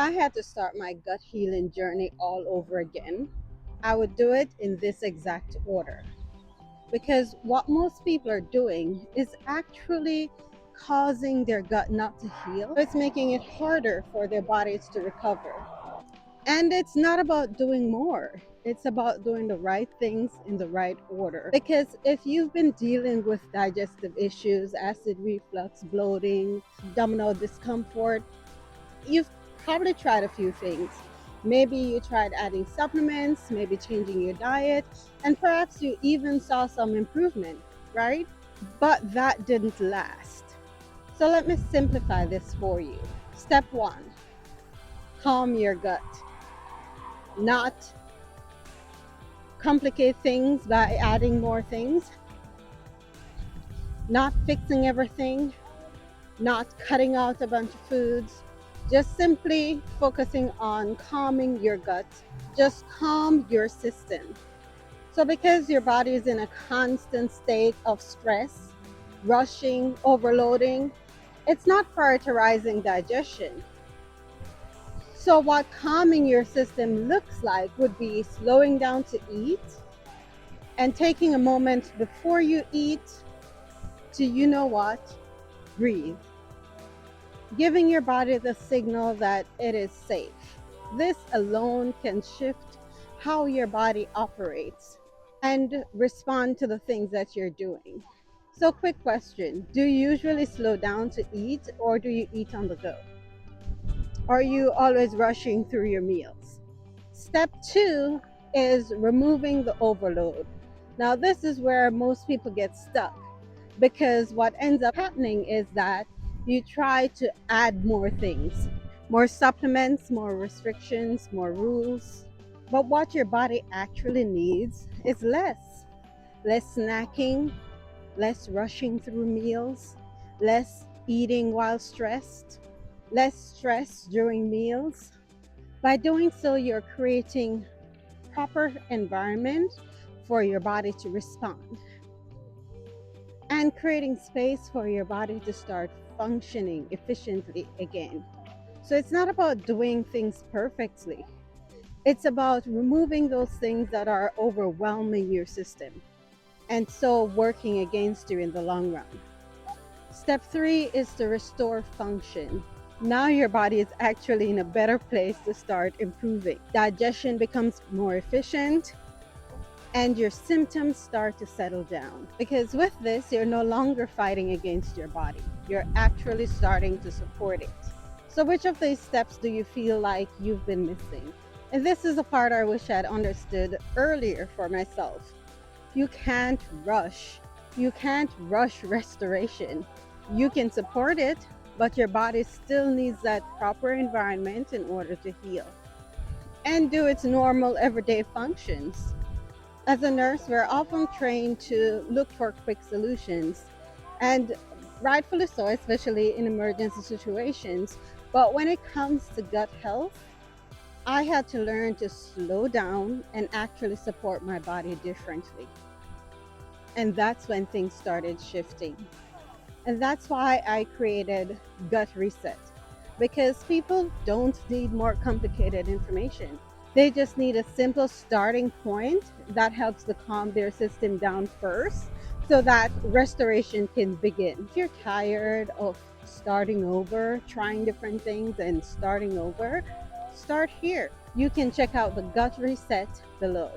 I had to start my gut healing journey all over again, I would do it in this exact order. Because what most people are doing is actually causing their gut not to heal. It's making it harder for their bodies to recover. And it's not about doing more. It's about doing the right things in the right order. Because if you've been dealing with digestive issues, acid reflux, bloating, abdominal discomfort, you've probably tried a few things. Maybe you tried adding supplements, maybe changing your diet, and perhaps you even saw some improvement, right? But that didn't last. So let me simplify this for you. Step one, calm your gut. Not complicate things by adding more things, not fixing everything, not cutting out a bunch of foods, just simply focusing on calming your gut. Just calm your system. So, because your body is in a constant state of stress, rushing, overloading, it's not prioritizing digestion. So, what calming your system looks like would be slowing down to eat and taking a moment before you eat to, you know what, breathe, giving your body the signal that it is safe. This alone can shift how your body operates and respond to the things that you're doing. So, quick question: do you usually slow down to eat, or do you eat on the go? Are you always rushing through your meals? Step two is removing the overload. Now, this is where most people get stuck because what ends up happening is that you try to add more things, more supplements, more restrictions, more rules. But what your body actually needs is less snacking, less rushing through meals, less eating while stressed, less stress during meals. By doing so, you're creating proper environment for your body to respond and creating space for your body to start functioning efficiently again. So it's not about doing things perfectly. It's about removing those things that are overwhelming your system and so working against you in the long run. Step three is to restore function. Now your body is actually in a better place to start improving. Digestion becomes more efficient and your symptoms start to settle down. Because with this, you're no longer fighting against your body, you're actually starting to support it. So, which of these steps do you feel like you've been missing? And this is a part I wish I'd understood earlier for myself. You can't rush. You can't rush restoration. You can support it, but your body still needs that proper environment in order to heal and do its normal everyday functions. As a nurse, we're often trained to look for quick solutions, and rightfully so, especially in emergency situations. But when it comes to gut health, I had to learn to slow down and actually support my body differently. And that's when things started shifting. And that's why I created Gut Reset. Because people don't need more complicated information. They just need a simple starting point that helps to calm their system down first so that restoration can begin. If you're tired of starting over, trying different things and starting over, start here. You can check out the Gut Reset below.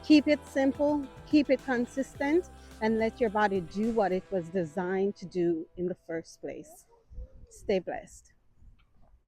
Keep it simple, keep it consistent, and let your body do what it was designed to do in the first place. Stay blessed.